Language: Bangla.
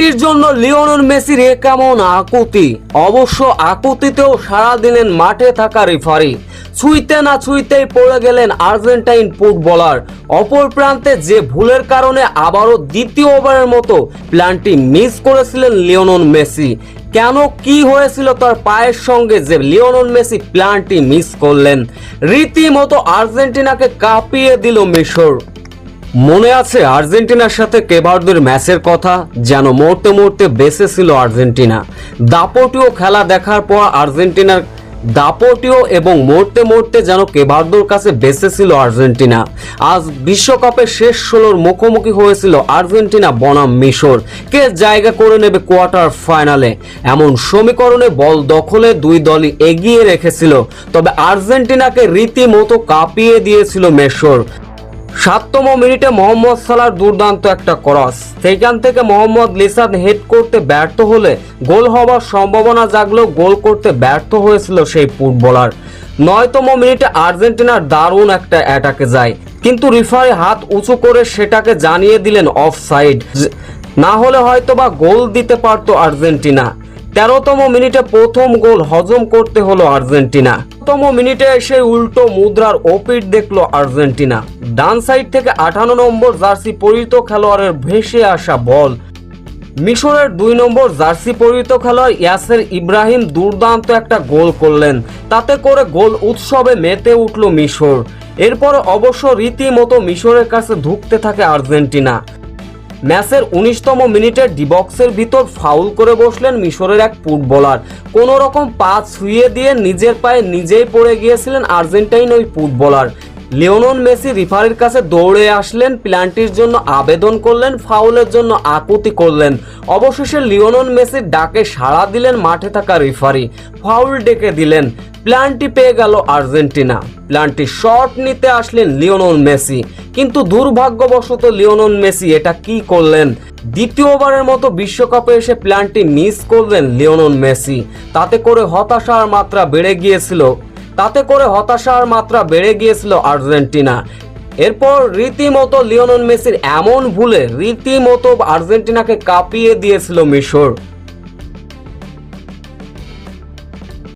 প্ল্যানটির জন্য লিওনেল মেসির এ কেমন আকুতি। অবশ্য আকুতিতেও সাড়া দিলেন মাঠে থাকা রেফারি। ছুঁইতে না ছুঁইতেই পড়ে গেলেন আর্জেন্টাইন ফুটবলার। অপর প্রান্তে যে ভুলের কারণে আবারও দ্বিতীয় ওভারের মতো প্ল্যানটি মিস করেছিলেন লিওনেল মেসি। কেন, কি হয়েছিল তার পায়ের সঙ্গে যে লিওনেল মেসি প্ল্যানটি মিস করলেন? রীতিমতো আর্জেন্টিনাকে কাঁপিয়ে দিল মিশর। মনে আছে আর্জেন্টিনার সাথে কেভার্দের ম্যাচের কথা? যেন মরতে মরতে বেঁচে ছিল আর্জেন্টিনা। দাপটীয় খেলা দেখার পর আর্জেন্টিনার দাপটীয় এবং মরতে মরতে যেন কেভার্দোর কাছে বেঁচে ছিল আর্জেন্টিনা। আজ বিশ্বকাপের শেষ 16-র মুখোমুখি হয়েছিল আর্জেন্টিনা বনাম মিশর। কে জায়গা করে নেবে কোয়ার্টার ফাইনালে, এমন সমীকরণে বল দখলে দুই দলই এগিয়ে রেখেছিল। তবে আর্জেন্টিনাকে রীতিমতো কাঁপিয়ে দিয়েছিল মিশর। 7তম মিনিটে মোহাম্মদ সালাহর দুর্দান্ত একটা ক্রস, সেখান থেকে মোহাম্মদ লিসান হেড করতে ব্যর্থ হলে গোল হওয়ার সম্ভাবনা জাগলেও গোল করতে ব্যর্থ হয়েছিল সেই ফুটবলার। 9তম মিনিটে আর্জেন্টিনার দারুণ একটা অ্যাটাকে যায়, কিন্তু রেফারি হাত উঁচু করে সেটাকে জানিয়ে দিলেন অফসাইড। না হলে হয়তোবা গোল দিতে পারত আর্জেন্টিনা। 13তম মিনিটে প্রথম গোল হজম করতে হলো আর্জেন্টিনা। 13তম মিনিটে এসে উল্টো মুদ্রার ওপিট দেখলো আর্জেন্টিনা। ডান সাইড থেকে 58 নম্বর জার্সি পরিহিত খেলোয়াড়ের ভেসে আসা বল। মিশরের 2 নম্বর জার্সি পরিহিত খেলোয়াড় ইয়াসের ইব্রাহিম দুর্দান্ত একটা গোল করলেন। তাতে করে গোল উৎসবে মেতে উঠল মিশর। এরপর অবশ্য রীতিমতো মিশরের কাছে ধুঁকতে থাকে আর্জেন্টিনা। ম্যাচের 19তম মিনিটে ডিবক্সের ভিতর ফাউল করে বসলেন মিশরের এক ফুটবলার। কোনো রকম পা ছুঁয়ে দিয়ে নিজের পায়ে নিজেই পড়ে গিয়েছিলেন আর্জেন্টাইন ওই ফুটবলার। লিওনেল মেসি রেফারির কাছে দৌড়ে আসলেন, প্ল্যানটির জন্য আবেদন করলেন, ফাউলের জন্য আকুতি করলেন। অবশেষে লিওনেল মেসির ডাকে সাড়া দিলেন মাঠে থাকা রেফারি, ফাউল ডেকে দিলেন। প্ল্যানটি পেয়ে গেল আর্জেন্টিনা। প্ল্যানটি শট নিতে আসলেন লিওনেল মেসি, কিন্তু দুর্ভাগ্যবশত লিওনেল মেসি এটা কি করলেন? দ্বিতীয়বারের মতো বিশ্বকাপে এসে প্ল্যানটি মিস করলেন লিওনেল মেসি। তাতে করে হতাশার মাত্রা বেড়ে গিয়েছিল আর্জেন্টিনা। এরপর রীতিমতো লিওনেল মেসির এমন ভুলে রীতিমতো আর্জেন্টিনাকে কাঁপিয়ে দিয়েছিল মিশর।